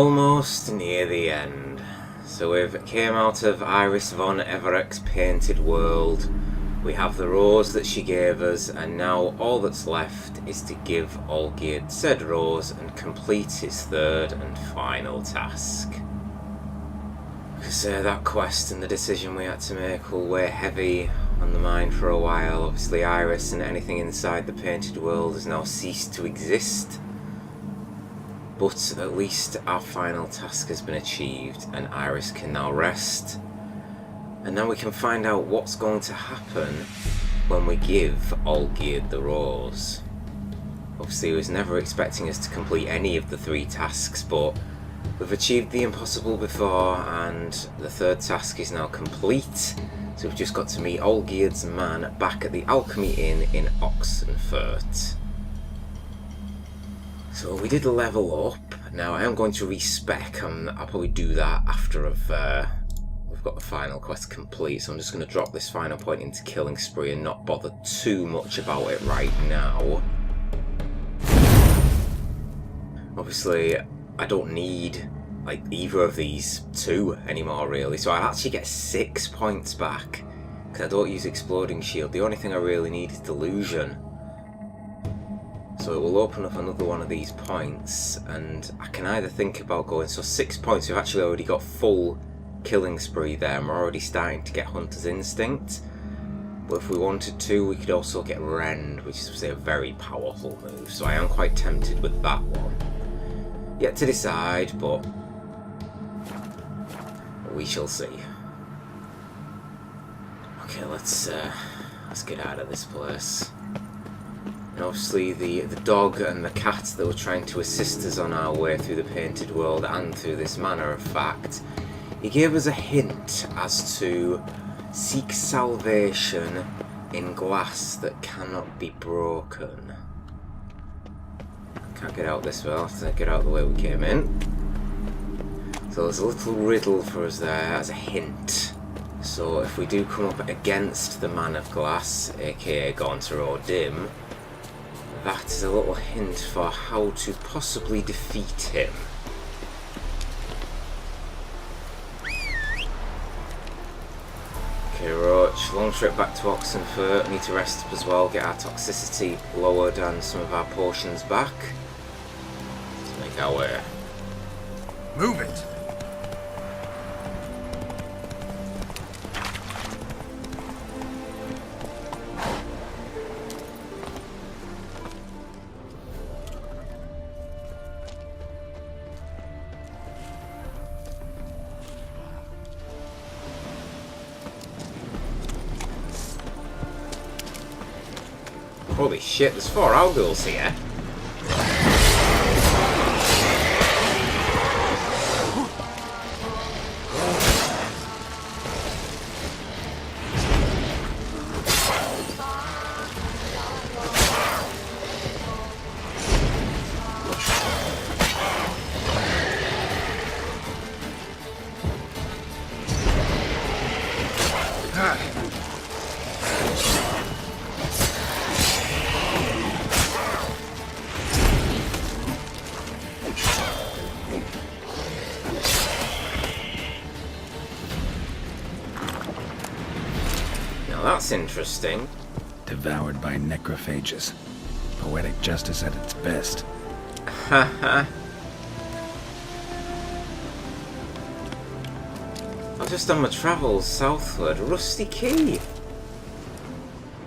almost near the end. So we've came out of Iris von Evereck's painted world. We have the rose that she gave us, and now all that's left is to give Olgierd said rose and complete his third and final task. Because that quest and the decision we had to make will weigh heavy on the mind for a while. Obviously Iris and anything inside the painted world has now ceased to exist. But at least our final task has been achieved and Iris can now rest. And now we can find out what's going to happen when we give Olgierd the rose. Obviously he was never expecting us to complete any of the 3 tasks, but we've achieved the impossible before and the 3rd task is now complete. So we've just got to meet Olgierd's man back at the Alchemy Inn in Oxenfurt. So we did level up. Now I am going to respec, and I'll probably do that after we've got the final quest complete. So I'm just going to drop this final point into Killing Spree and not bother too much about it right now. Obviously I don't need like either of these 2 anymore really, so I actually get 6 points back because I don't use Exploding Shield. The only thing I really need is Delusion. So it will open up another one of these points, and I can either think about going, so 6 points, we've actually already got full Killing Spree there, and we're already starting to get Hunter's Instinct. But if we wanted to, we could also get Rend, which is a very powerful move, so I am quite tempted with that one. Yet to decide, but we shall see. Okay, let's get out of this place. And obviously the dog and the cat that were trying to assist us on our way through the painted world and through this manner of fact, he gave us a hint as to seek salvation in glass that cannot be broken. Can't get out this way, I'll have to get out the way we came in. So there's a little riddle for us there as a hint. So if we do come up against the Man of Glass, aka Gaunter or Dim, that is a little hint for how to possibly defeat him. Okay, Roach, long trip back to Oxenfurt, need to rest up as well, get our toxicity lowered and some of our potions back. Let's make our way. Move it! Holy shit, there's 4 Owlghouls here. That's interesting. Devoured by necrophages. Poetic justice at its best. Haha. I've just done my travels southward. Rusty Key.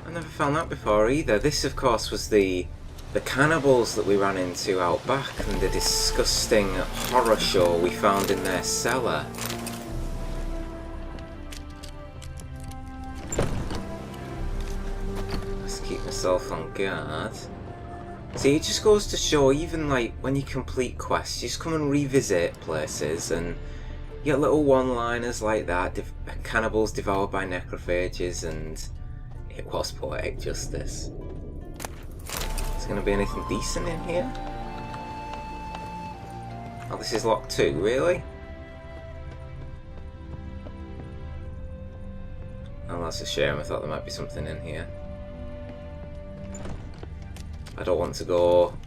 I never found that before either. This, of course, was the cannibals that we ran into out back and the disgusting horror show we found in their cellar. On guard. See, it just goes to show, even like when you complete quests, you just come and revisit places and you get little one-liners like that. Cannibals devoured by necrophages, and it was poetic justice. Is there going to be anything decent in here? Oh, this is locked too, really? Oh, that's a shame. I thought there might be something in here. I don't want to go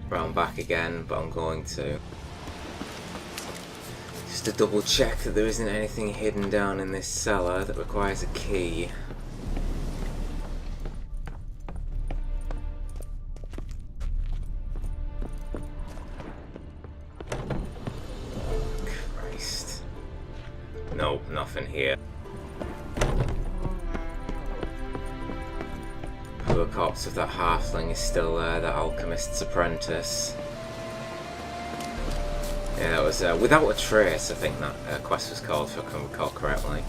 round back again, but I'm going to. Just to double check that there isn't anything hidden down in this cellar that requires a key. Christ. Nope, nothing here. The corpse of that halfling is still there, that alchemist's apprentice. Yeah, that was Without a Trace, I think that quest was called, if I can recall correctly.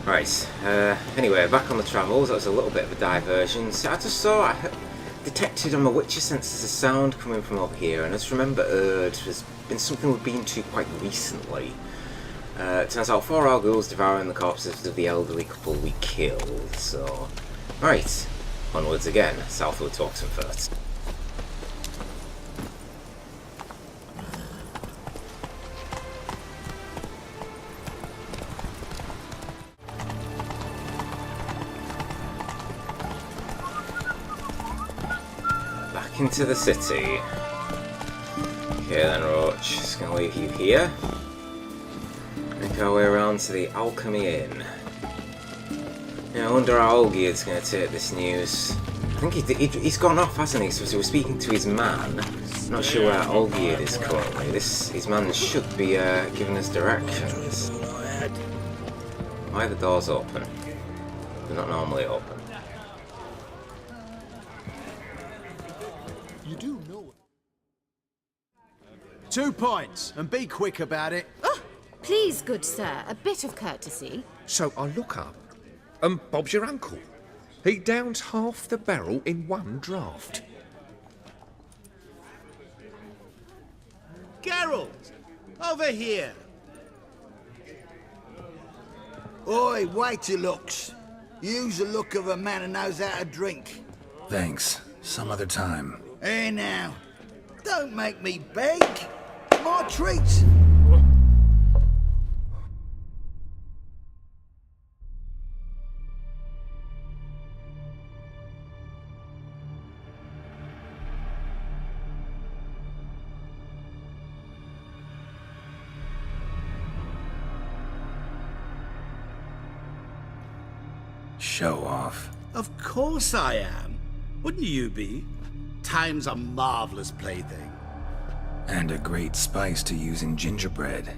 Right, anyway, back on the travels. That was a little bit of a diversion. So I just saw, I detected on my Witcher senses a sound coming from up here, and I just remembered has been something we've been to quite recently. It turns out 4 Arguls devouring the corpses of the elderly couple we killed, so... Right, onwards again, southward to Oxenfurt. Back into the city. Okay then, Roach, just gonna leave you here. Make our way around to the Alchemy Inn. Yeah, I wonder how Olgierd's going to take this news. I think he's gone off, hasn't he? So he was speaking to his man. Not sure where Olgierd is currently. His man should be giving us directions. Why are the doors open? They're not normally open. You do know. 2 points, and be quick about it. Oh, please, good sir, a bit of courtesy. So I look up, and Bob's your uncle. He downs half the barrel in one draught. Geralt, over here. Oi, wait your looks. Use the look of a man who knows how to drink. Thanks. Some other time. Hey now, don't make me beg. More treats. Show off. Of course I am. Wouldn't you be? Time's a marvelous plaything. And a great spice to use in gingerbread.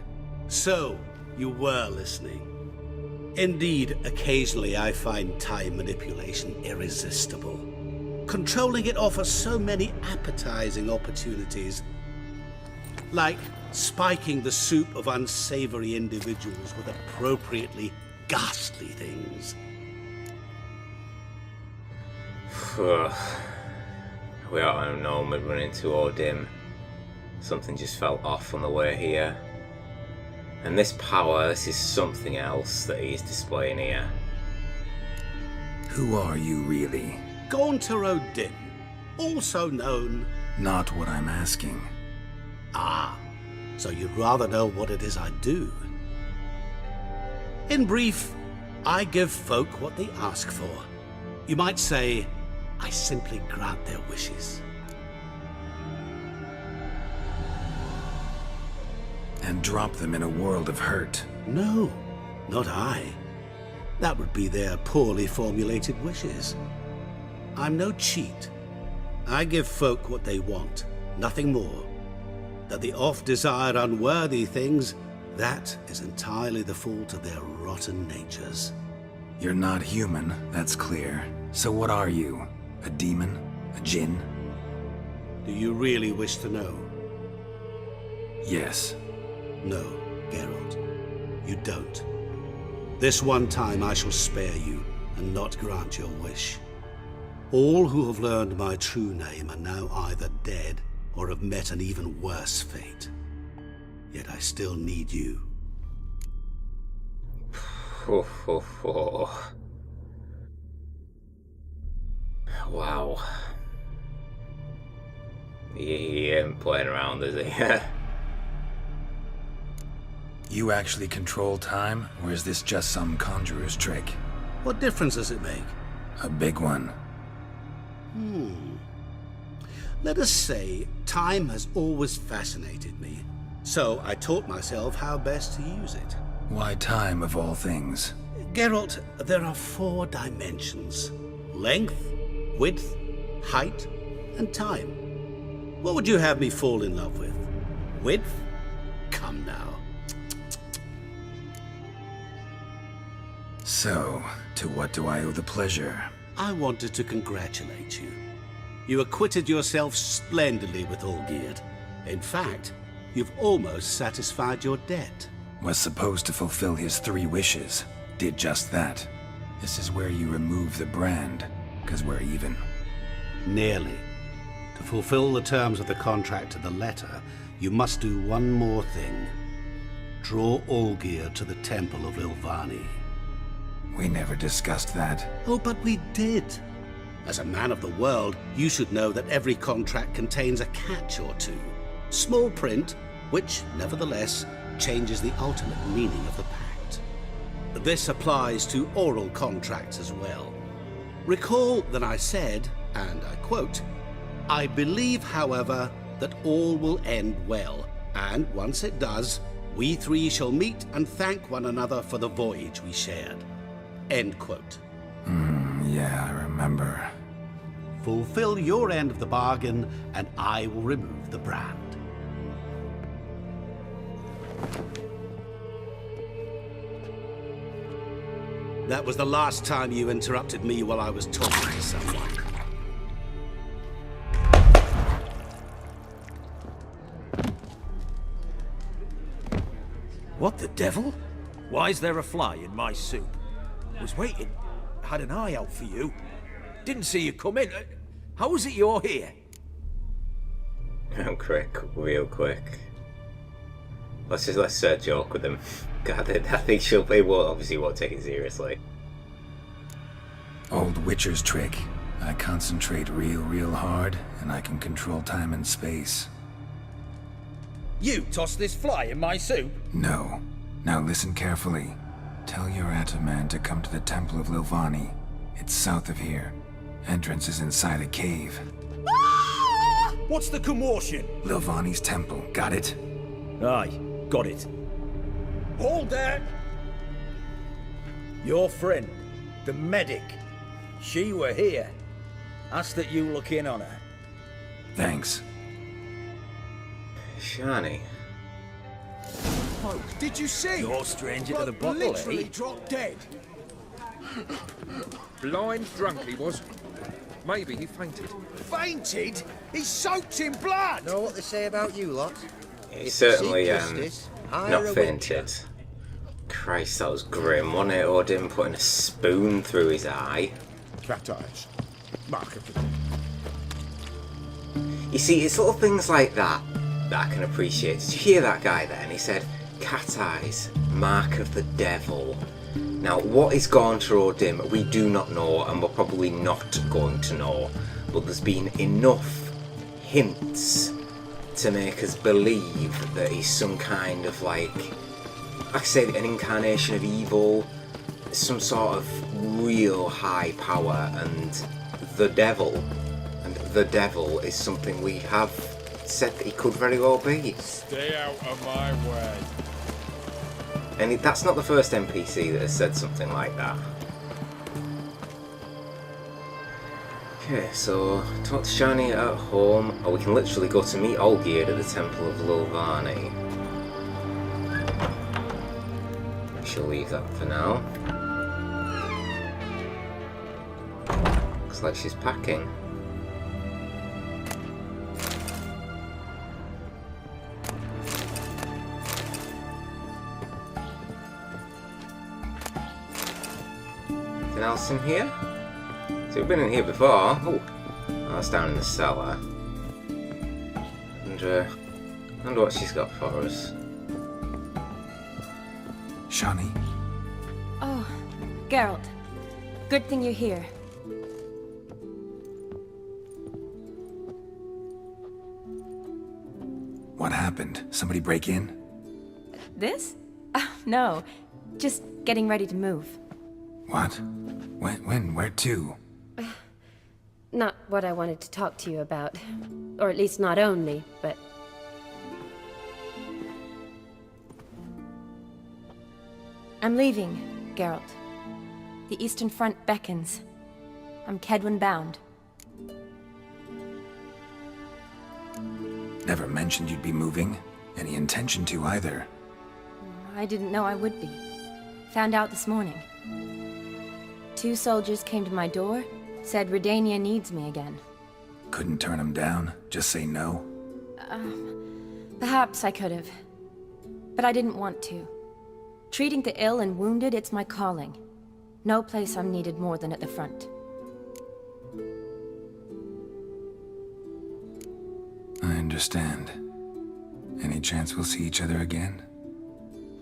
So, you were listening. Indeed, occasionally I find time manipulation irresistible. Controlling it offers so many appetizing opportunities. Like spiking the soup of unsavory individuals with appropriately ghastly things. We ought to have known we'd run into Odin. Something just felt off on the way here. And this power, this is something else that he's displaying here. Who are you really? Gaunter Odin, also known... Not what I'm asking. Ah, so you'd rather know what it is I do. In brief, I give folk what they ask for. You might say, I simply grant their wishes. And drop them in a world of hurt. No, not I. That would be their poorly formulated wishes. I'm no cheat. I give folk what they want, nothing more. That they oft desire unworthy things, that is entirely the fault of their rotten natures. You're not human, that's clear. So what are you? A demon? A djinn? Do you really wish to know? Yes. No, Geralt. You don't. This one time I shall spare you and not grant your wish. All who have learned my true name are now either dead or have met an even worse fate. Yet I still need you. Wow. He ain't playing around, is he? You actually control time, or is this just some conjurer's trick? What difference does it make? A big one. Let us say time has always fascinated me. So I taught myself how best to use it. Why time of all things? Geralt, there are 4 dimensions. Length, width, height, and time. What would you have me fall in love with? Width? Come now. So, to what do I owe the pleasure? I wanted to congratulate you. You acquitted yourself splendidly with Olgierd. In fact, you've almost satisfied your debt. Was supposed to fulfill his 3 wishes. Did just that. This is where you remove the brand, because we're even. Nearly. To fulfill the terms of the contract to the letter, you must do one more thing. Draw Olgierd to the Temple of Lilvani. We never discussed that. Oh, but we did. As a man of the world, you should know that every contract contains a catch or two. Small print, which, nevertheless, changes the ultimate meaning of the pact. This applies to oral contracts as well. Recall that I said, and I quote, "I believe, however, that all will end well, and once it does, we 3 shall meet and thank one another for the voyage we shared." End quote. Yeah, I remember. Fulfill your end of the bargain, and I will remove the brand. That was the last time you interrupted me while I was talking to someone. What the devil? Why is there a fly in my soup? Was waiting. Had an eye out for you. Didn't see you come in. How is it you're here? Quick, real quick. Let's joke with him. God, I think he obviously won't take it seriously. Old Witcher's trick. I concentrate real hard, and I can control time and space. You tossed this fly in my soup? No. Now listen carefully. Tell your Ataman to come to the Temple of Lilvani. It's south of here. Entrance is inside a cave. What's the commotion? Lilvani's temple, got it? Aye, got it. Hold there! Your friend, the medic, she were here. Ask that you look in on her. Thanks. Shani. Oh, did you see? You're stranger to the Bloke bottle, literally eh? dropped dead. Blind drunk he was. Maybe he fainted. Fainted? He's soaked in blood! Know what they say about you lot? He certainly, Seek justice, hire not a fainted. witcher. Christ, that was grim, wasn't it? Odin putting a spoon through his eye. Cat eyes. Mark of the... You see, it's little things like that that I can appreciate. Did you hear that guy there? And he said, cat eyes, mark of the devil. Now, what is gone to Odin, we do not know, and we're probably not going to know. But there's been enough hints to make us believe that he's some kind of like I say, an incarnation of evil, some sort of real high power, and the devil. And the devil is something we have said that he could very well be. Stay out of my way. And that's not the first NPC that has said something like that. Okay, so talk to Shani at home, or we can literally go to meet Olgierd at the Temple of Lilvani. She'll leave that for now. Looks like she's packing. Anything else in here? So we've been in here before. Oh, that's down in the cellar. And wonder what she's got for us. Shani? Oh, Geralt. Good thing you're here. What happened? Somebody break in? This? No. Just getting ready to move. What? When? Where to? Not what I wanted to talk to you about. Or at least not only, but... I'm leaving, Geralt. The Eastern Front beckons. I'm Kedwin bound. Never mentioned you'd be moving. Any intention to either. I didn't know I would be. Found out this morning. 2 soldiers came to my door, said Redania needs me again. Couldn't turn him down? Just say no? Perhaps I could have. But I didn't want to. Treating the ill and wounded, it's my calling. No place I'm needed more than at the front. I understand. Any chance we'll see each other again?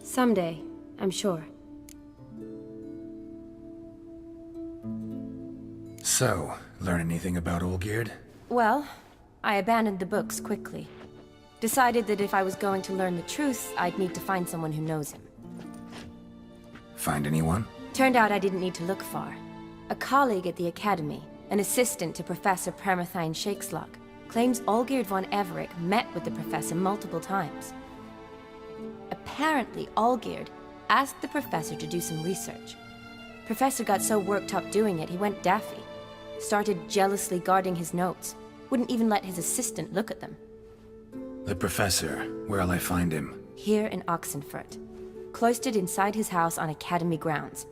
Someday, I'm sure. So, learn anything about Olgierd? Well, I abandoned the books quickly. Decided that if I was going to learn the truth, I'd need to find someone who knows him. Find anyone? Turned out I didn't need to look far. A colleague at the Academy, an assistant to Professor Permathine Shakeslock, claims Olgierd von Everec met with the professor multiple times. Apparently, Olgierd asked the professor to do some research. Professor got so worked up doing it, he went daffy. Started jealously guarding his notes. Wouldn't even let his assistant look at them. The professor. Where'll I find him? Here in Oxenfurt. Cloistered inside his house on Academy grounds.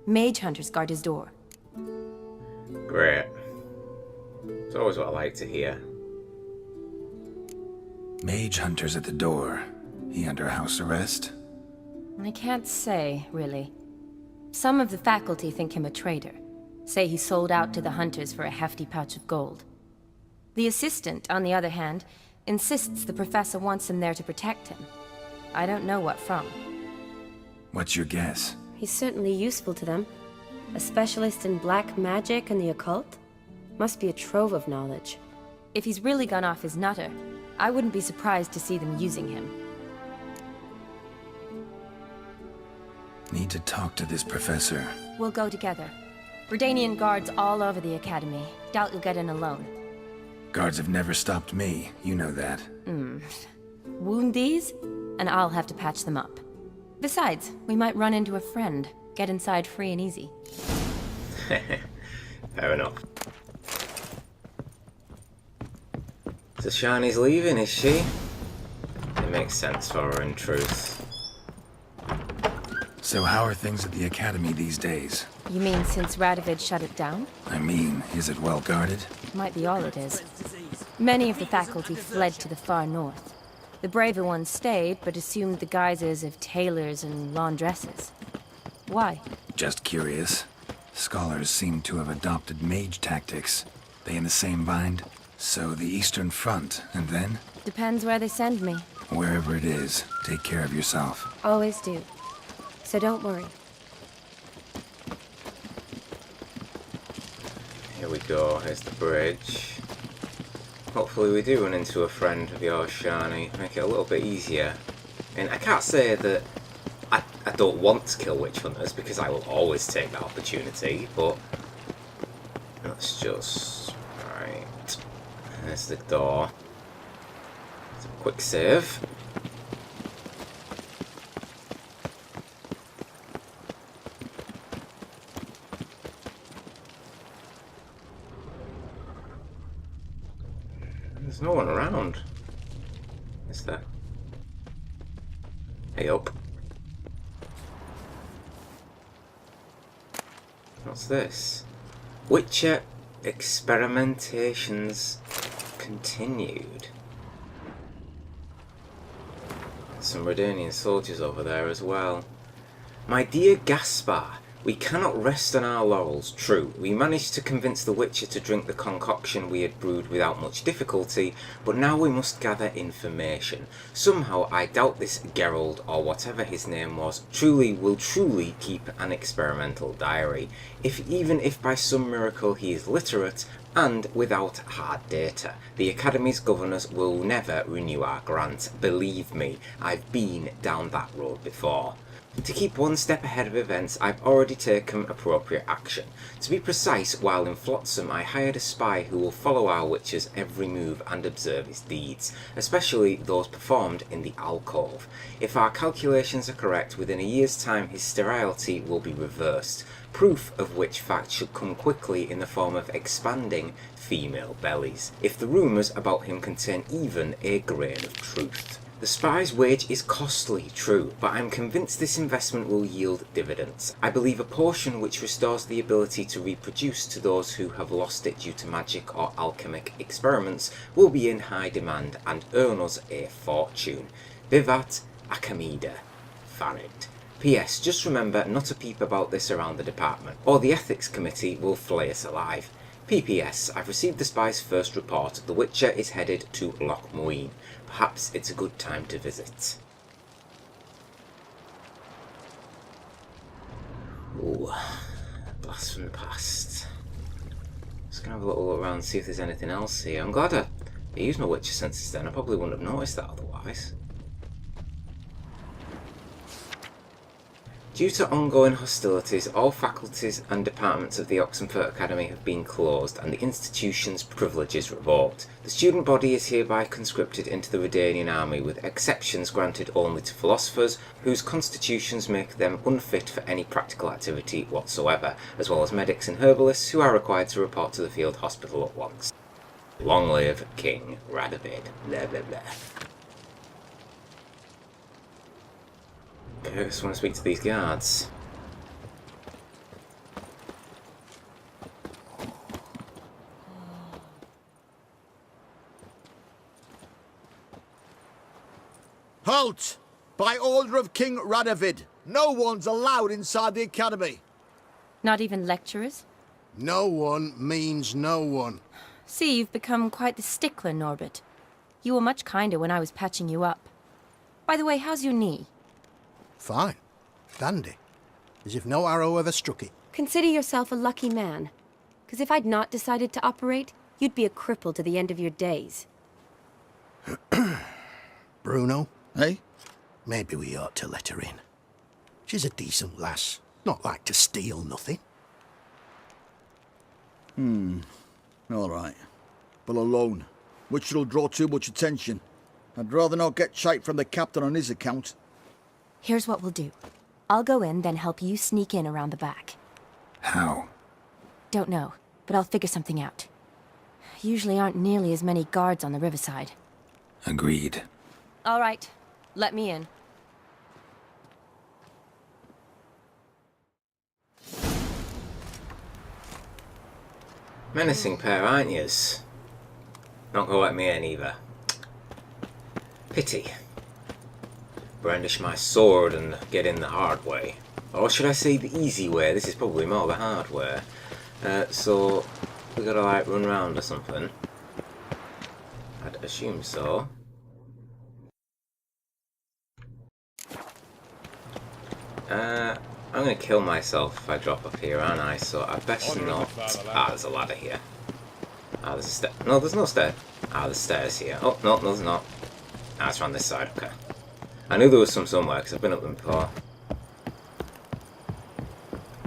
Mage hunters guard his door. Great. It's always what I like to hear. Mage hunters at the door. He under house arrest? I can't say, really. Some of the faculty think him a traitor. Say he sold out to the hunters for a hefty pouch of gold. The assistant, on the other hand, insists the professor wants him there to protect him. I don't know what from. What's your guess? He's certainly useful to them. A specialist in black magic and the occult? Must be a trove of knowledge. If he's really gone off his nutter, I wouldn't be surprised to see them using him. Need to talk to this professor. We'll go together. Redanian guards all over the Academy. Doubt you'll get in alone. Guards have never stopped me, you know that. Wound these, and I'll have to patch them up. Besides, we might run into a friend. Get inside free and easy. Fair enough. So Shani's leaving, is she? It makes sense for her, in truth. So how are things at the Academy these days? You mean since Radovid shut it down? I mean, is it well guarded? Might be all it is. Many of the faculty fled to the far north. The braver ones stayed, but assumed the guises of tailors and laundresses. Why? Just curious. Scholars seem to have adopted mage tactics. They in the same bind? So the Eastern Front, and then? Depends where they send me. Wherever it is, take care of yourself. Always do. So don't worry. Here we go, here's the bridge. Hopefully we do run into a friend of yours, Shani. Make it a little bit easier. And I can't say that I don't want to kill witch hunters, because I will always take that opportunity, but let's just... Right. There's the door. It's a quick save. There's no one around, is there? Hey up. What's this? Witcher experimentations continued. Some Redanian soldiers over there as well. My dear Gaspar, we cannot rest on our laurels. True, we managed to convince the Witcher to drink the concoction we had brewed without much difficulty, but now we must gather information. Somehow I doubt this Geralt, or whatever his name was, will truly keep an experimental diary, even if by some miracle he is literate and without hard data. The Academy's governors will never renew our grant. Believe me, I've been down that road before. To keep one step ahead of events, I've already taken appropriate action. To be precise, while in Flotsam, I hired a spy who will follow our Witcher's every move and observe his deeds, especially those performed in the alcove. If our calculations are correct, within a year's time his sterility will be reversed, proof of which fact should come quickly in the form of expanding female bellies, if the rumours about him contain even a grain of truth. The spy's wage is costly, true, but I'm convinced this investment will yield dividends. I believe a portion which restores the ability to reproduce to those who have lost it due to magic or alchemic experiments will be in high demand and earn us a fortune. Vivat Acamida. Farid. P.S. Just remember not to peep about this around the department, or the ethics committee will flay us alive. P.P.S. I've received the spy's first report. The Witcher is headed to Loch Muine. Perhaps it's a good time to visit. Ooh, blast from the past. Just gonna have a little look around and see if there's anything else here. I'm glad I used my Witcher senses then. I probably wouldn't have noticed that otherwise. Due to ongoing hostilities, all faculties and departments of the Oxenfurt Academy have been closed and the institution's privileges revoked. The student body is hereby conscripted into the Redanian army, with exceptions granted only to philosophers whose constitutions make them unfit for any practical activity whatsoever, as well as medics and herbalists who are required to report to the field hospital at once. Long live King Radovid. Blah blah blah. Okay, I just want to speak to these guards. Halt! By order of King Radovid, no one's allowed inside the academy. Not even lecturers? No one means no one. See, you've become quite the stickler, Norbert. You were much kinder when I was patching you up. By the way, how's your knee? Fine. Dandy. As if no arrow ever struck it. Consider yourself a lucky man. Because if I'd not decided to operate, you'd be a cripple to the end of your days. Bruno, eh? Maybe we ought to let her in. She's a decent lass. Not like to steal nothing. All right. But alone, which will draw too much attention. I'd rather not get shite from the captain on his account. Here's what we'll do. I'll go in, then help you sneak in around the back. How? Don't know, but I'll figure something out. Usually aren't nearly as many guards on the riverside. Agreed. All right, let me in. Menacing pair, aren't yous? Not gonna let me in either. Pity. Brandish my sword and get in the hard way. Or should I say the easy way? This is probably more the hard way. So, we gotta like run around or something. I'd assume so. I'm gonna kill myself if I drop up here, aren't I? So I best not. Ah, there's a ladder here. Ah, there's a stair. No, there's no stair. Ah, there's stairs here. Oh, no, there's not. Ah, it's around this side. Okay. I knew there was some somewhere because I've been up them before.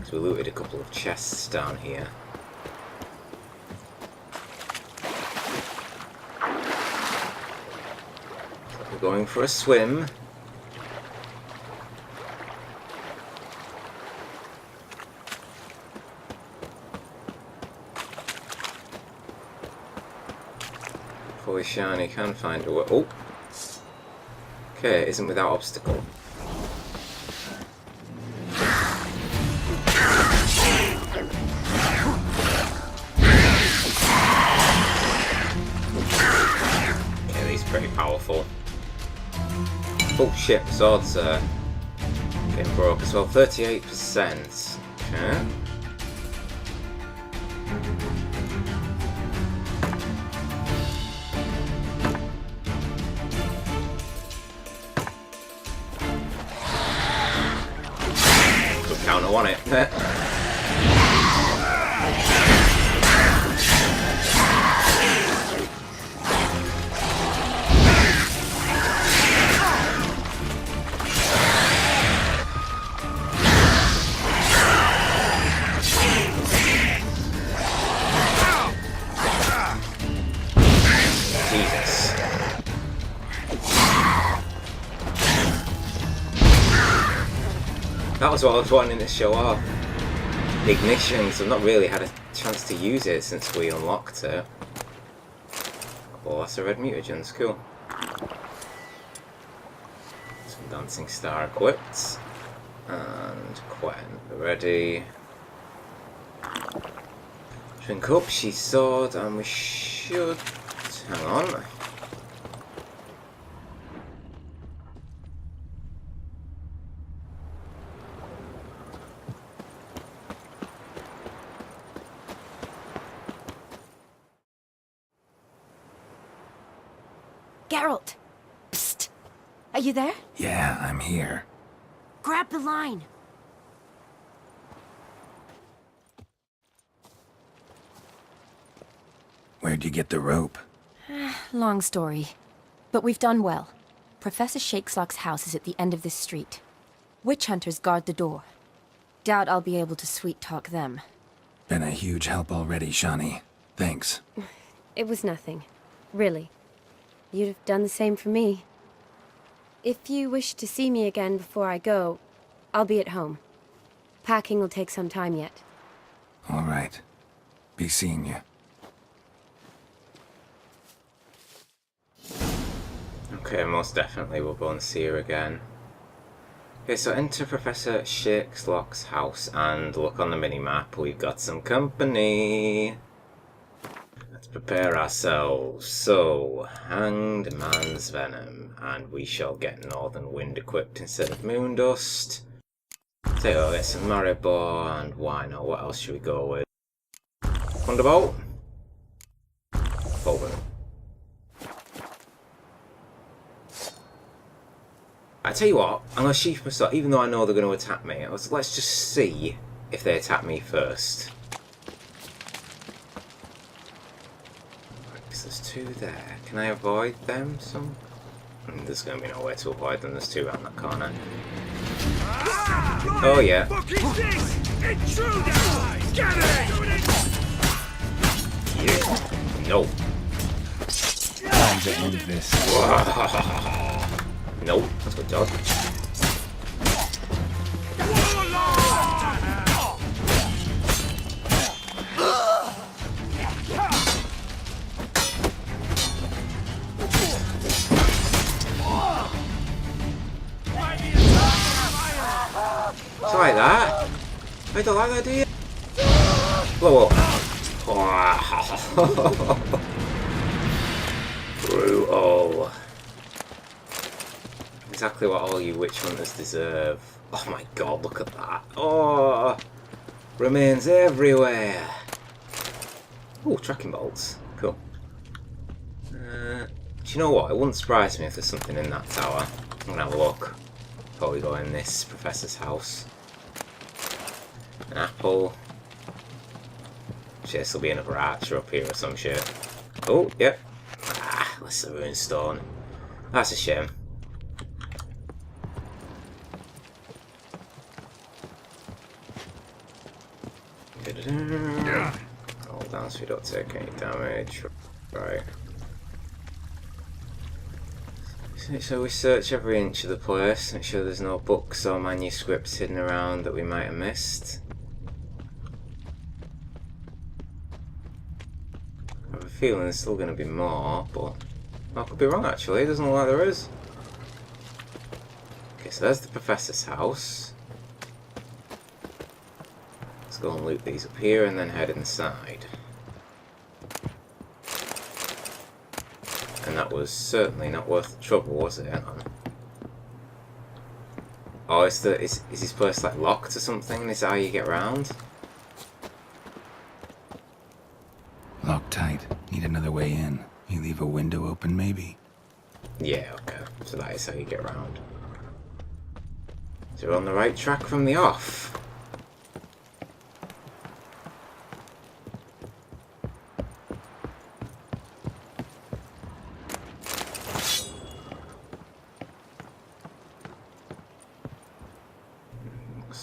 So we looted a couple of chests down here. So we're going for a swim. Fully shiny, can find a way. Oh! Okay, it isn't without obstacle. Okay, these are pretty powerful. Oh shit, the sword's getting broke as well. 38%. Okay. Counter on it. That was what I was wanting to show off. The ignition, because I've not really had a chance to use it since we unlocked it. Oh, that's a red mutagens, cool. Some dancing star equipped. And Quen ready. Drink up, she's sword, and we should... hang on. Geralt! Psst! Are you there? Yeah, I'm here. Grab the line! Where'd you get the rope? Long story. But we've done well. Professor Shakeslock's house is at the end of this street. Witch hunters guard the door. Doubt I'll be able to sweet-talk them. Been a huge help already, Shani. Thanks. It was nothing. Really. You'd have done the same for me. If you wish to see me again before I go, I'll be at home. Packing will take some time yet. All right. Be seeing you. Okay, most definitely we'll go and see her again. Okay, so enter Professor Shakeslock's house and look on the mini-map. We've got some company. Let's prepare ourselves. So, Hanged Man's Venom, and we shall get Northern Wind equipped instead of Moondust. Take over, get some Maribor, and why not? What else should we go with? Thunderbolt? Fulton. I tell you what, I'm going to sheath my sword, even though I know they're going to attack me. Let's just see if they attack me first. Because there's two there. Can I avoid them some? There's going to be no way to avoid them. There's two around that corner. Oh yeah. Yeah. No. Time to end this. Nope, that's good dog. It's like that. I don't like that, do you? Whoa, whoa. Brutal. Exactly what all you witch hunters deserve. Oh my god, look at that. Oh, remains everywhere. Oh, tracking bolts. Cool. Do you know what? It wouldn't surprise me if there's something in that tower. I'm gonna have a look before we go in this professor's house. An apple. This will be another archer up here or some shit. Oh, yep. Ah, that's the rune stone. That's a shame. Hold down so you don't take any damage. Right. So we search every inch of the place, make sure there's no books or manuscripts hidden around that we might have missed. I have a feeling there's still going to be more, but I could be wrong actually, it doesn't look like there is. Okay, so there's the professor's house. Go and loot these up here and then head inside. And that was certainly not worth the trouble, was it? Hang on. Oh, is this place like locked or something? Is that how you get around? Locked tight. Need another way in. You leave a window open, maybe? Yeah, okay. So that is how you get around. So we're on the right track from the off.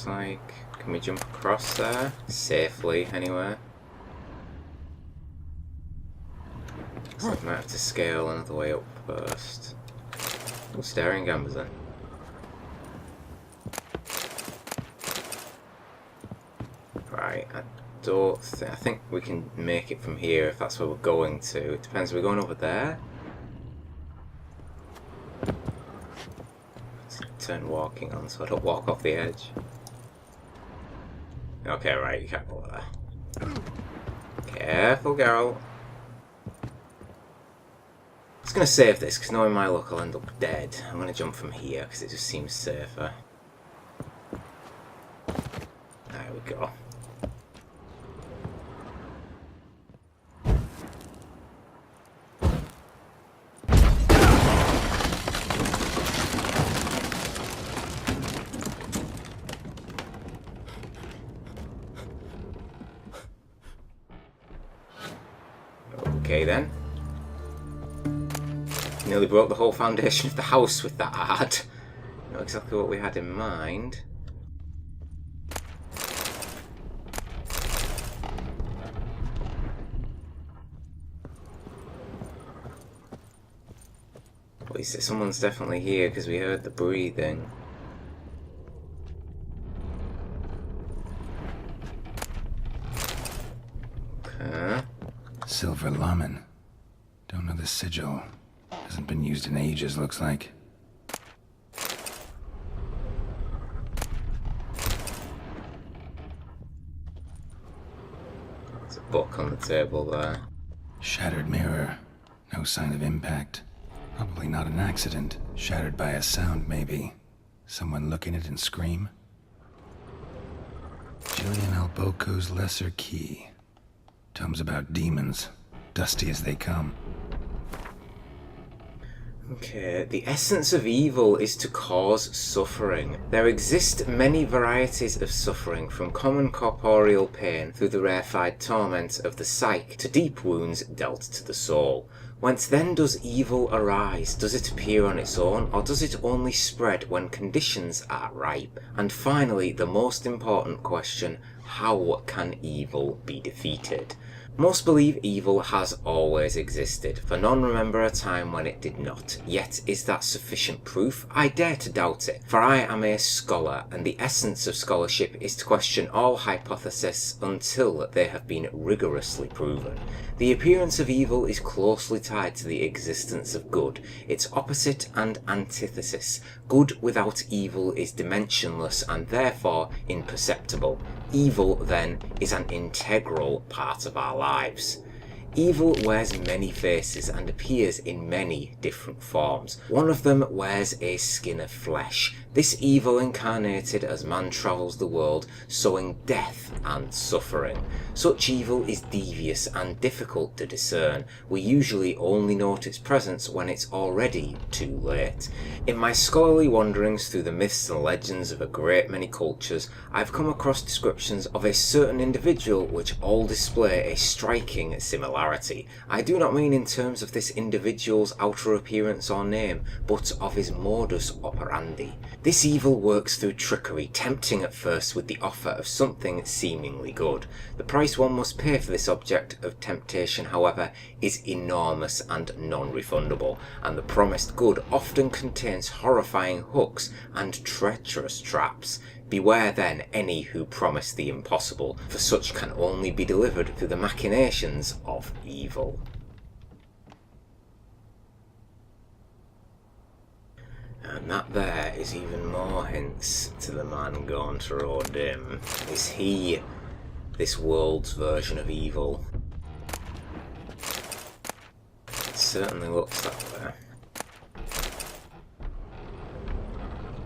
Like, can we jump across there? Safely, anyway. So I might have to scale another way up first. Oh, staring gambers then. Right, I think we can make it from here if that's where we're going to. It depends, we're going over there? Let's turn walking on so I don't walk off the edge. Okay, right, you can't go over there. Careful, girl. I'm just going to save this, because knowing my luck I'll end up dead. I'm going to jump from here, because it just seems safer. There we go. Okay then. Nearly broke the whole foundation of the house with that art. Not exactly what we had in mind. But someone's definitely here because we heard the breathing. Okay. Silver Laman. Don't know the sigil. Hasn't been used in ages, looks like. There's a book on the table there. Shattered mirror. No sign of impact. Probably not an accident. Shattered by a sound, maybe. Someone look in it and scream. Gillian Alboco's Lesser Key. Tomes about demons. Dusty as they come. Okay, the essence of evil is to cause suffering. There exist many varieties of suffering, from common corporeal pain through the rarefied torment of the psyche to deep wounds dealt to the soul. Whence then does evil arise? Does it appear on its own, or does it only spread when conditions are ripe? And finally, the most important question, how can evil be defeated? Most believe evil has always existed, for none remember a time when it did not. Yet is that sufficient proof? I dare to doubt it, for I am a scholar, and the essence of scholarship is to question all hypotheses until they have been rigorously proven. The appearance of evil is closely tied to the existence of good, its opposite and antithesis. Good without evil is dimensionless and therefore imperceptible. Evil, then, is an integral part of our lives. Evil wears many faces and appears in many different forms. One of them wears a skin of flesh. This evil incarnated as man travels the world, sowing death and suffering. Such evil is devious and difficult to discern. We usually only note its presence when it's already too late. In my scholarly wanderings through the myths and legends of a great many cultures, I've come across descriptions of a certain individual which all display a striking similarity. I do not mean in terms of this individual's outer appearance or name, but of his modus operandi. This evil works through trickery, tempting at first with the offer of something seemingly good. The price one must pay for this object of temptation, however, is enormous and non-refundable, and the promised good often contains horrifying hooks and treacherous traps. Beware then any who promise the impossible, for such can only be delivered through the machinations of evil. And that there is even more hints to the man gone to Rodim. Is he this world's version of evil? It certainly looks that way.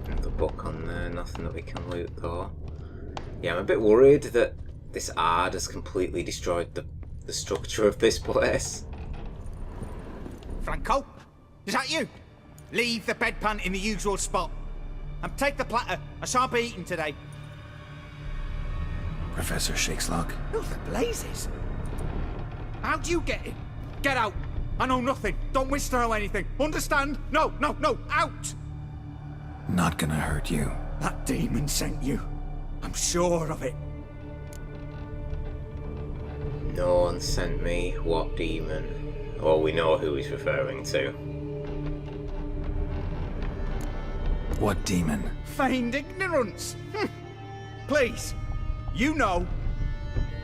And the book on there, nothing that we can loot though. Yeah, I'm a bit worried that this Ard has completely destroyed the structure of this place. Franco? Is that you? Leave the bedpan in the usual spot. And take the platter. I shan't be eating today. Professor Shakeslock. Who the blazes? How'd you get in? Get out. I know nothing. Don't wish to know anything. Understand? No, no, no. Out! Not gonna hurt you. That demon sent you. I'm sure of it. No one sent me. What demon? Well, we know who he's referring to. What demon? Feigned ignorance. Please, you know,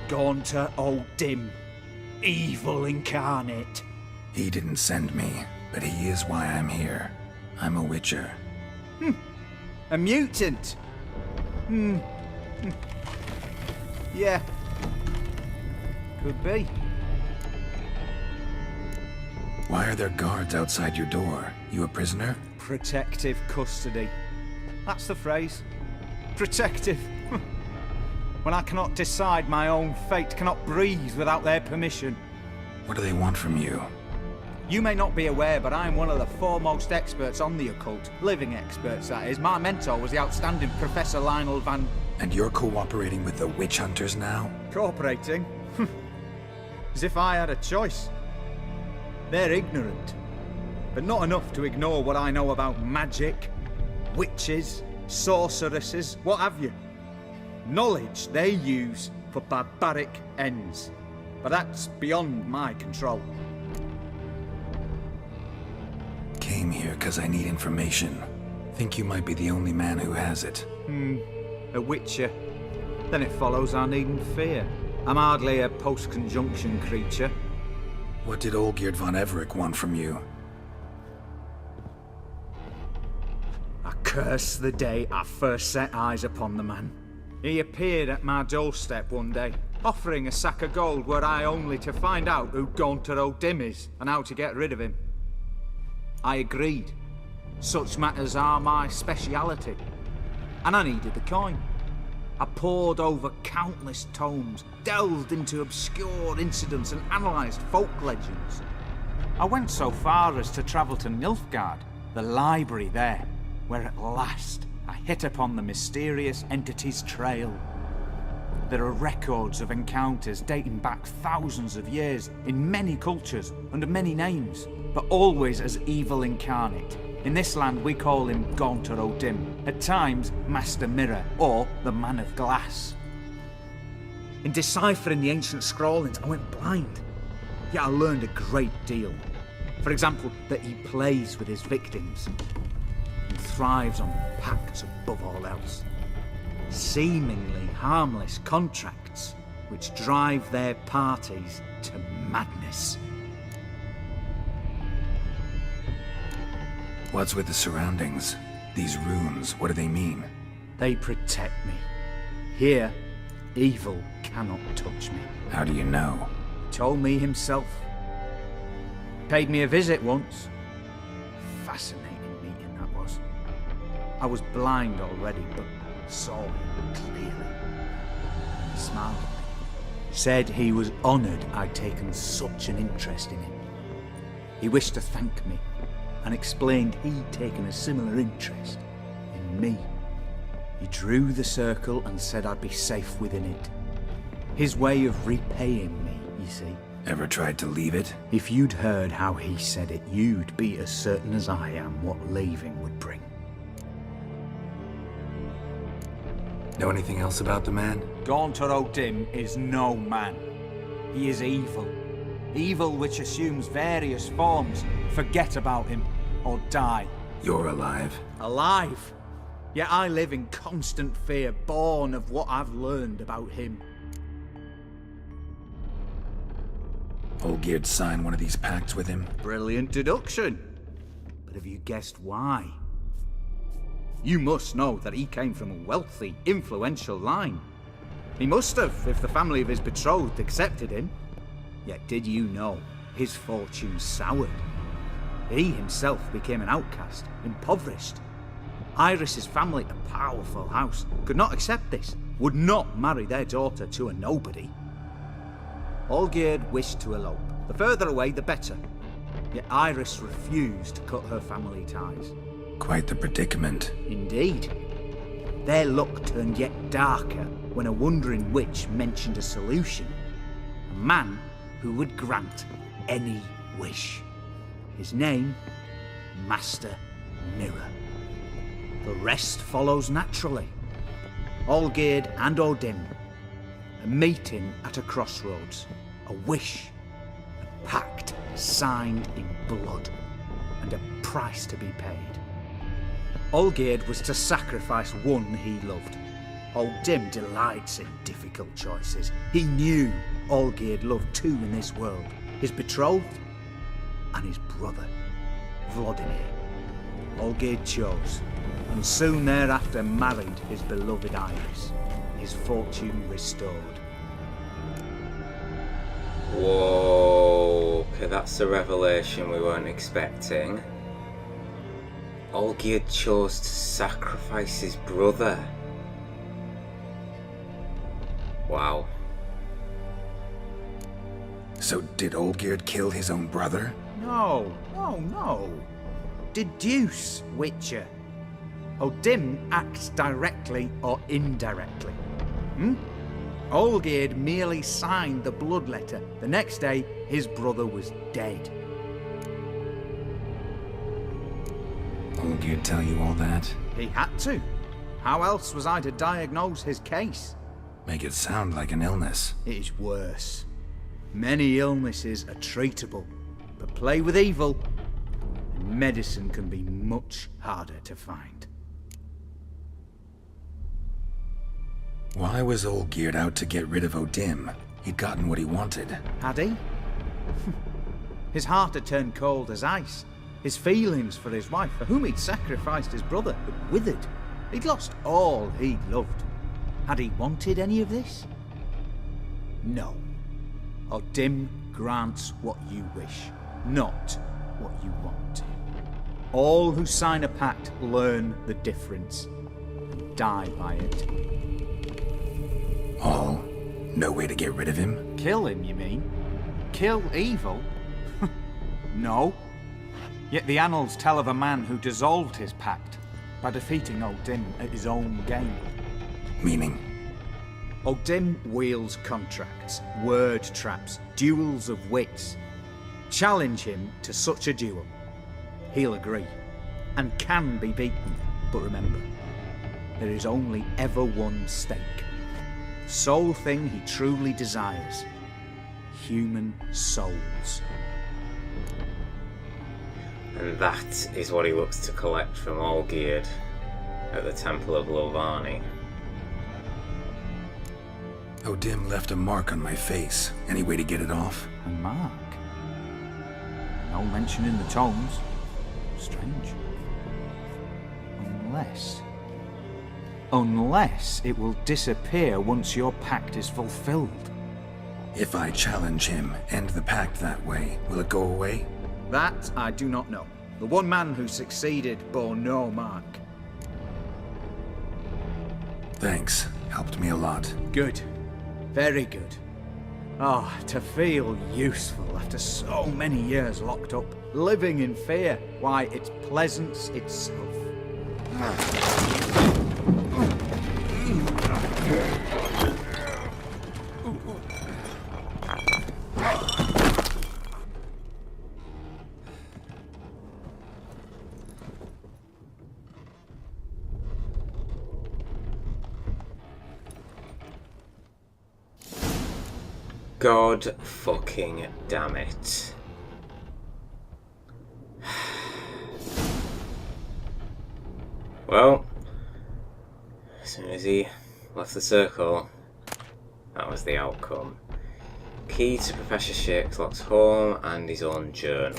Gaunter O'Dim, evil incarnate. He didn't send me, but he is why I'm here. I'm a witcher. A mutant? Yeah. Could be. Why are there guards outside your door? You a prisoner? Protective custody. That's the phrase. Protective. When I cannot decide my own fate, cannot breathe without their permission. What do they want from you? You may not be aware, but I'm one of the foremost experts on the occult. Living experts, that is. My mentor was the outstanding Professor Lionel Van... And you're cooperating with the witch hunters now? Cooperating? As if I had a choice. They're ignorant, but not enough to ignore what I know about magic, witches, sorceresses, what have you. Knowledge they use for barbaric ends, but that's beyond my control. Came here because I need information. Think you might be the only man who has it. A witcher. Then it follows I needn't fear. I'm hardly a post-conjunction creature. What did Olgierd von Everec want from you? I curse the day I first set eyes upon the man. He appeared at my doorstep one day, offering a sack of gold were I only to find out who Gaunter O'Dim is and how to get rid of him. I agreed. Such matters are my speciality. And I needed the coin. I pored over countless tomes, delved into obscure incidents and analysed folk legends. I went so far as to travel to Nilfgaard, the library there, where at last I hit upon the mysterious entity's trail. There are records of encounters dating back thousands of years in many cultures, under many names, but always as evil incarnate. In this land we call him Gaunter O'Dim, at times Master Mirror, or the Man of Glass. In deciphering the ancient scrawlings, I went blind. Yet I learned a great deal. For example, that he plays with his victims and thrives on pacts above all else. Seemingly harmless contracts which drive their parties to madness. What's with the surroundings? These runes, what do they mean? They protect me. Here, evil cannot touch me. How do you know? Told me himself. Paid me a visit once. Fascinating meeting that was. I was blind already, but saw him clearly. He smiled at me. Said he was honoured I'd taken such an interest in him. He wished to thank me, and explained he'd taken a similar interest in me. He drew the circle and said I'd be safe within it. His way of repaying me, you see. Ever tried to leave it? If you'd heard how he said it, you'd be as certain as I am what leaving would bring. Know anything else about the man? Gaunter O'Dim is no man. He is evil. Evil which assumes various forms. Forget about him, or die. You're alive. Alive? Yet I live in constant fear, born of what I've learned about him. Olgierd signed one of these pacts with him? Brilliant deduction. But have you guessed why? You must know that he came from a wealthy, influential line. He must have, if the family of his betrothed accepted him. Yet did you know his fortune soured? He himself became an outcast, impoverished. Iris's family, a powerful house, could not accept this, would not marry their daughter to a nobody. Olgierd wished to elope. The further away, the better. Yet Iris refused to cut her family ties. Quite the predicament. Indeed. Their luck turned yet darker when a wandering witch mentioned a solution. A man who would grant any wish. His name, Master Mirror. The rest follows naturally. Olgierd and O'Dim. A meeting at a crossroads. A wish. A pact signed in blood. And a price to be paid. Olgierd was to sacrifice one he loved. Old Dim delights in difficult choices. He knew Olgierd loved two in this world, his betrothed and his brother, Vladimir. Olgierd chose, and soon thereafter married his beloved Iris, his fortune restored. Whoa, okay, that's a revelation we weren't expecting. Olgierd chose to sacrifice his brother. Wow. So did Olgierd kill his own brother? No. Deduce, Witcher. Odim acts directly or indirectly. Olgierd merely signed the blood letter. The next day, his brother was dead. Olgierd tell you all that? He had to. How else was I to diagnose his case? Make it sound like an illness. It is worse. Many illnesses are treatable, but play with evil, and medicine can be much harder to find. Why was Olgierd out to get rid of Odim? He'd gotten what he wanted. Had he? His heart had turned cold as ice. His feelings for his wife, for whom he'd sacrificed his brother, had withered. He'd lost all he'd loved. Had he wanted any of this? No. Odim grants what you wish, not what you want. All who sign a pact learn the difference and die by it. All? No way to get rid of him? Kill him, you mean? Kill evil? No. Yet the annals tell of a man who dissolved his pact by defeating Odim at his own game. Meaning? Odim wields contracts, word traps, duels of wits. Challenge him to such a duel. He'll agree, and can be beaten. But remember, there is only ever one stake. The sole thing he truly desires. Human souls. And that is what he looks to collect from Olgierd at the Temple of Lilvani. Odim left a mark on my face. Any way to get it off? A mark? No mention in the tomes. Strange. Unless it will disappear once your pact is fulfilled. If I challenge him, end the pact that way, will it go away? That I do not know. The one man who succeeded bore no mark. Thanks. Helped me a lot. Good. Very good. Ah, to feel useful after so many years locked up, living in fear. Why, it's pleasance itself. God fucking damn it. Well, as soon as he left the circle, that was the outcome. Key to Professor Shakeslock's home and his own journal.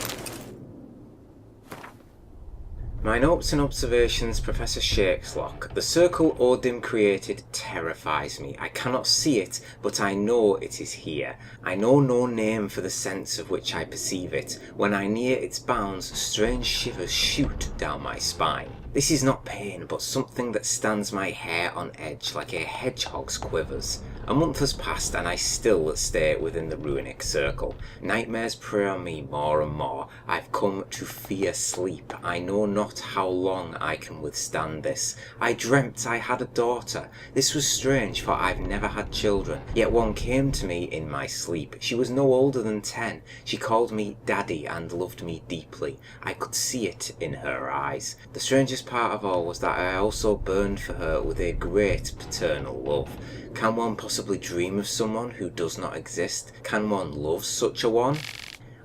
My notes and observations, Professor Shakeslock. The circle Odim created terrifies me. I cannot see it, but I know it is here. I know no name for the sense of which I perceive it. When I near its bounds, strange shivers shoot down my spine. This is not pain, but something that stands my hair on edge like a hedgehog's quivers. A month has passed and I still stay within the runic circle. Nightmares prey on me more and more. I've come to fear sleep. I know not how long I can withstand this. I dreamt I had a daughter. This was strange, for I've never had children. Yet one came to me in my sleep. She was no older than 10. She called me Daddy and loved me deeply. I could see it in her eyes. The strangest part of all was that I also burned for her with a great paternal love. Can one possibly dream of someone who does not exist? Can one love such a one?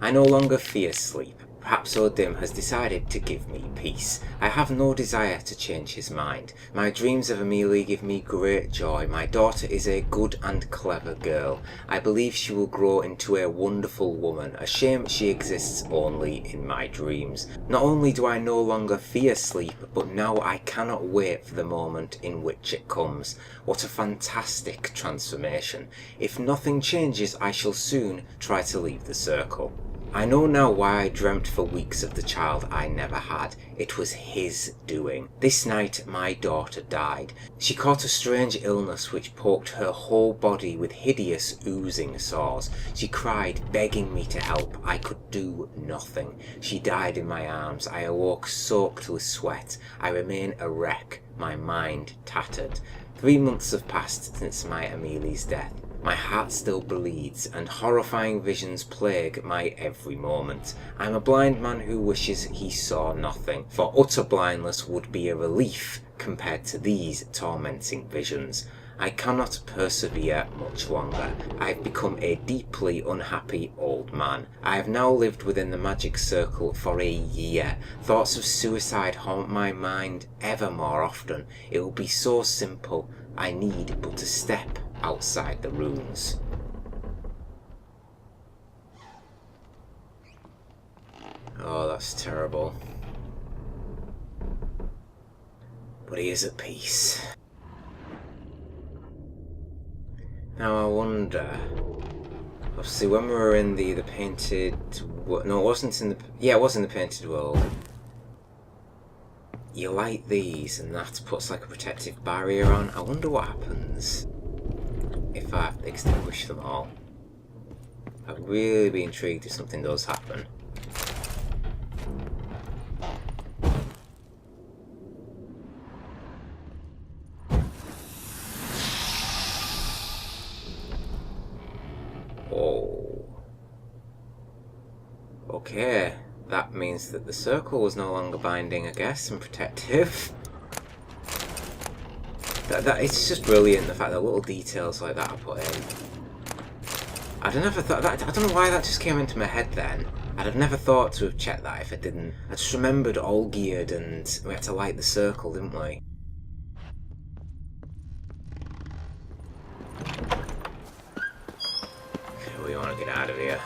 I no longer fear sleep. Perhaps Odim has decided to give me peace. I have no desire to change his mind. My dreams of Amelie give me great joy. My daughter is a good and clever girl. I believe she will grow into a wonderful woman. A shame she exists only in my dreams. Not only do I no longer fear sleep, but now I cannot wait for the moment in which it comes. What a fantastic transformation. If nothing changes, I shall soon try to leave the circle. I know now why I dreamt for weeks of the child I never had. It was his doing. This night my daughter died. She caught a strange illness which poked her whole body with hideous oozing sores. She cried, begging me to help. I could do nothing. She died in my arms. I awoke soaked with sweat. I remain a wreck, my mind tattered. 3 months have passed since my Amelie's death. My heart still bleeds, and horrifying visions plague my every moment. I'm a blind man who wishes he saw nothing, for utter blindness would be a relief compared to these tormenting visions. I cannot persevere much longer. I've become a deeply unhappy old man. I have now lived within the magic circle for a year. Thoughts of suicide haunt my mind ever more often. It will be so simple. I need but to step outside the runes. Oh, that's terrible. But he is at peace. Now I wonder, obviously when we were in the painted, no, it wasn't in the, yeah, it was in the painted world. You light these and that puts like a protective barrier on. I wonder what happens if I extinguish them all. I'd really be intrigued if something does happen. Oh. Okay, that means that the circle was no longer binding, I guess, and protective. It's just brilliant, the fact that little details like that are put in. I'd never thought that. I don't know why that just came into my head then. I'd have never thought to have checked that if I didn't. I just remembered Olgierd and we had to light the circle, didn't we? Okay, we want to get out of here.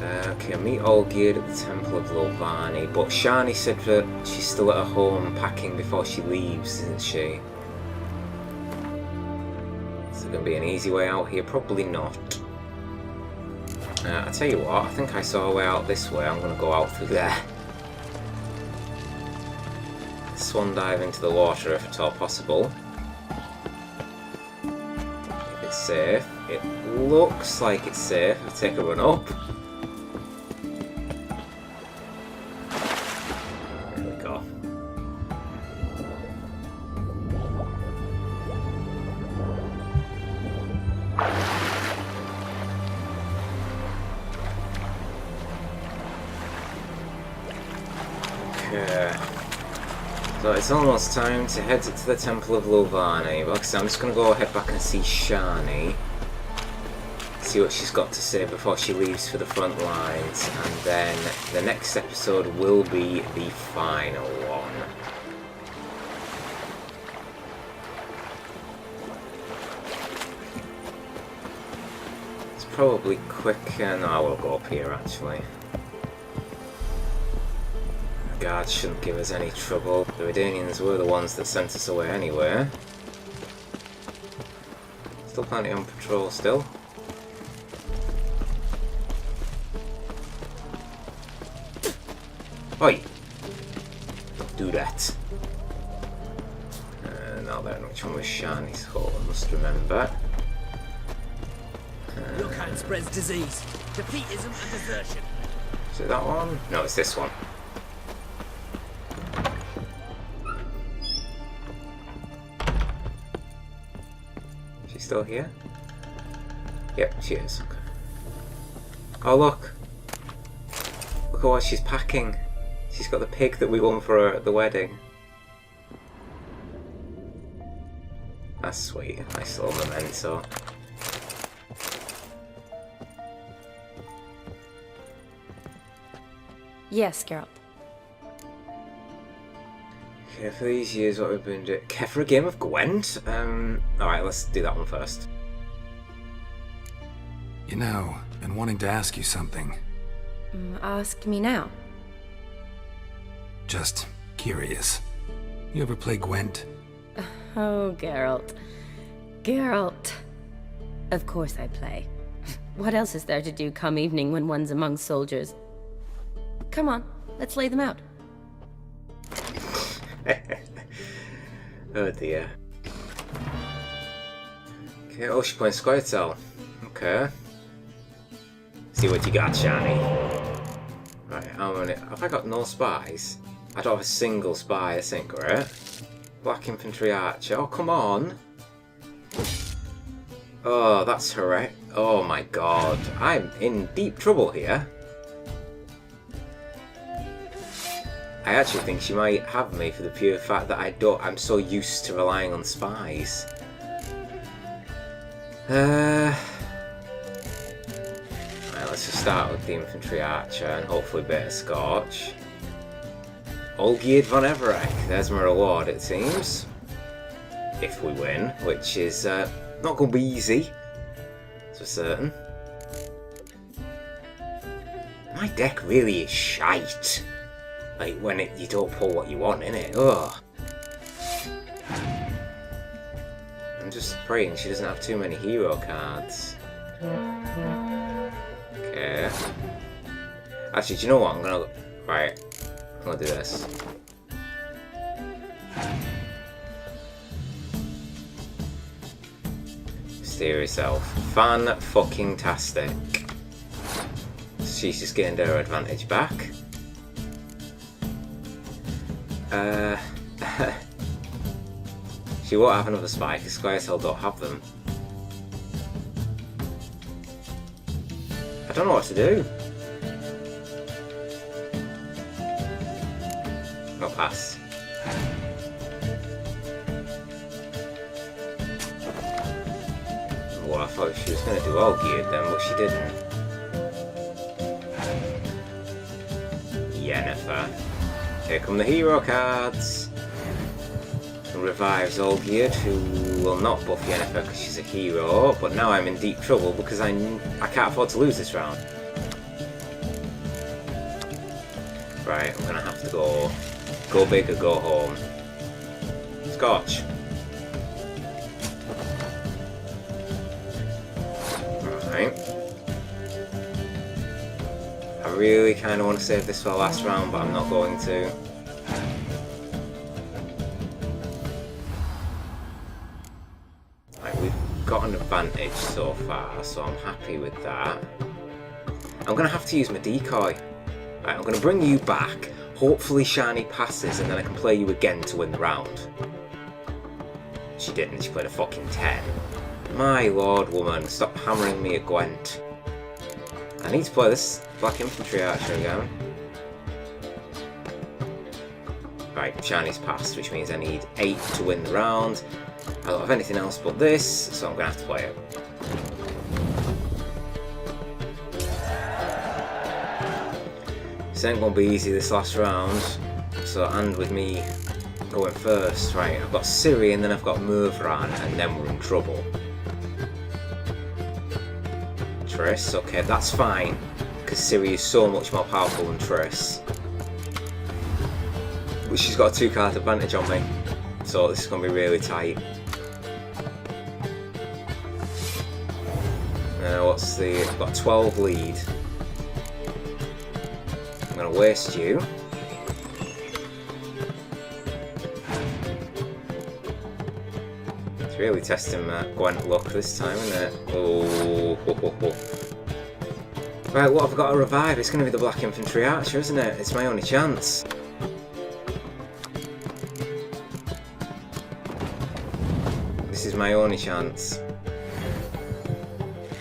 Okay, meet Olgierd at the Temple of Lilvani, but Shani said that she's still at her home packing before she leaves, isn't she? Is there going to be an easy way out here? Probably not. I tell you what, I think I saw a way out this way. I'm going to go out through there. Swan dive into the water if at all possible. If it's safe. It looks like it's safe. I'll take a run up. So it's almost time to head to the Temple of Lilvani. Like I said, I'm just going to go head back and see Shani. See what she's got to say before she leaves for the front lines. And then the next episode will be the final one. It's probably quick. No, I will go up here actually. Guards shouldn't give us any trouble. The Redanians were the ones that sent us away anyway. Still plenty on patrol still. Oi! Don't do that. Now then, which one was Shani's hole? I must remember. Your kind spreads disease, defeatism and desertion. Is it that one? No, it's this one. Still here? Yep, she is. Okay. Oh look! Look at what she's packing. She's got the pig that we won for her at the wedding. That's sweet. Nice little memento. Yes, Geralt. Okay, for these years, what we've been doing. Care for a game of Gwent? Alright, let's do that one first. You know, been wanting to ask you something. Ask me now. Just curious. You ever play Gwent? Oh, Geralt. Geralt. Of course I play. What else is there to do come evening when one's among soldiers? Come on, let's lay them out. Oh dear. Okay, oh, she's playing Squirtle. Okay. See what you got, Shani. Right, how many? Have I got no spies? I don't have a single spy, this ain't great. Black Infantry Archer, oh come on! Oh, that's horrific. Oh my god, I'm in deep trouble here. I actually think she might have me for the pure fact that I'm so used to relying on spies. Right, let's just start with the Infantry Archer and hopefully better Scorch. Olgierd von Everec, there's my reward it seems. If we win, which is not going to be easy, for certain. My deck really is shite. Like when you don't pull what you want, innit? Ugh. I'm just praying she doesn't have too many hero cards. Okay. Actually, do you know what? I'm gonna... Right. I'm gonna do this. Steer yourself. Fan-fucking-tastic. She's just gained her advantage back. She won't have another spy because Squirtle don't have them. I don't know what to do. I'll pass. Well, I thought she was going to do all geared then, but she didn't. Yennefer. Here come the hero cards. Revives Olgierd, who will not buff Yennefer because she's a hero, but now I'm in deep trouble because I can't afford to lose this round. Right, I'm gonna have to go big or go home. Scotch. Right. I really kind of want to save this for the last round, but I'm not going to. Got an advantage so far, so I'm happy with that. I'm going to have to use my decoy. Right, I'm going to bring you back. Hopefully Shani passes and then I can play you again to win the round. She didn't, she played a fucking 10. My lord, woman, stop hammering me at Gwent. I need to play this Black Infantry Archer again. Right, Shani's passed, which means I need 8 to win the round. I don't have anything else but this, so I'm going to have to play it. This ain't going to be easy this last round, so and with me going first. Right, I've got Ciri and then I've got Murvran, and then we're in trouble. Triss, okay, that's fine, because Ciri is so much more powerful than Triss. But she's got a 2-card advantage on me, so this is going to be really tight. What's the... I've got a 12 lead. I'm going to waste you. It's really testing Gwent luck this time, isn't it? Oh, ho, ho, ho. Right, what have I got to revive? It's going to be the Black Infantry Archer, isn't it? It's my only chance. This is my only chance.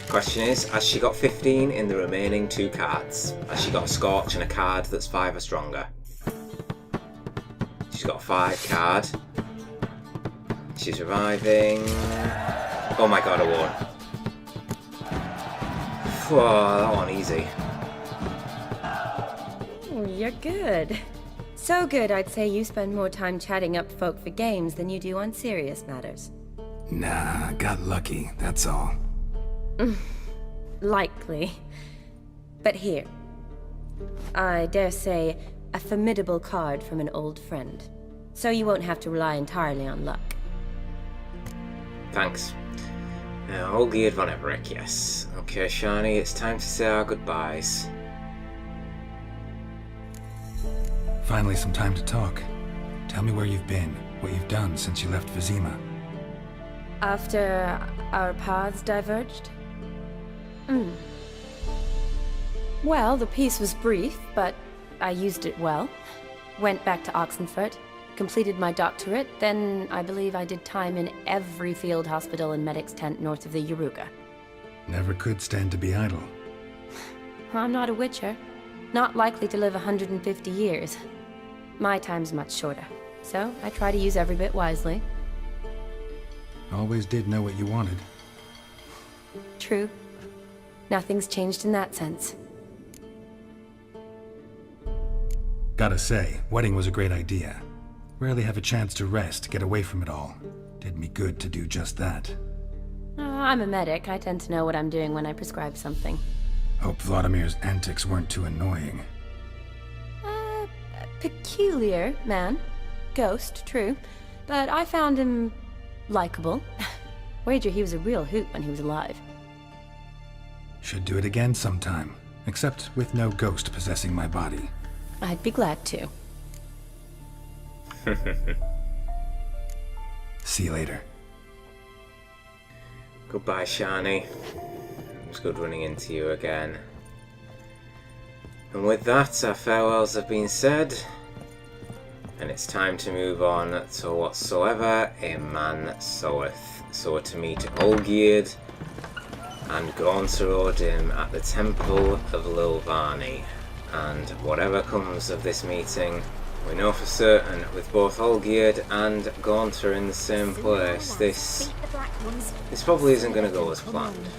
Question is, has she got 15 in the remaining 2 cards? Has she got a Scorch and a card that's 5 or stronger? She's got a 5 card. She's reviving. Oh my god, I won. Whoa, that one easy. you're good. So good, I'd say you spend more time chatting up folk for games than you do on serious matters. Nah, got lucky, that's all. Likely. But here. I dare say, a formidable card from an old friend. So you won't have to rely entirely on luck. Thanks. Olgierd von Everec, yes. Okay, Shani, it's time to say our goodbyes. Finally some time to talk. Tell me where you've been, what you've done since you left Vizima. After our paths diverged? Well, the peace was brief, but I used it well. Went back to Oxenfurt, completed my doctorate, then I believe I did time in every field hospital and medic's tent north of the Yaruga. Never could stand to be idle. I'm not a witcher. Not likely to live 150 years. My time's much shorter, so I try to use every bit wisely. Always did know what you wanted. True. Nothing's changed in that sense. Gotta say, wedding was a great idea. Rarely have a chance to rest, get away from it all. Did me good to do just that. I'm a medic. I tend to know what I'm doing when I prescribe something. Hope Vladimir's antics weren't too annoying. Peculiar man. Ghost, true. But I found him likable. Wager he was a real hoot when he was alive. Should do it again sometime. Except with no ghost possessing my body. I'd be glad to. See you later. Goodbye, Shani. It was good running into you again. And with that, our farewells have been said, and it's time to move on to whatsoever a man soweth. So to meet Olgierd and Gaunter Odim at the Temple of Lilvani. And whatever comes of this meeting, we know for certain, with both Olgierd and Gaunter in the same place, this probably isn't going to go as planned.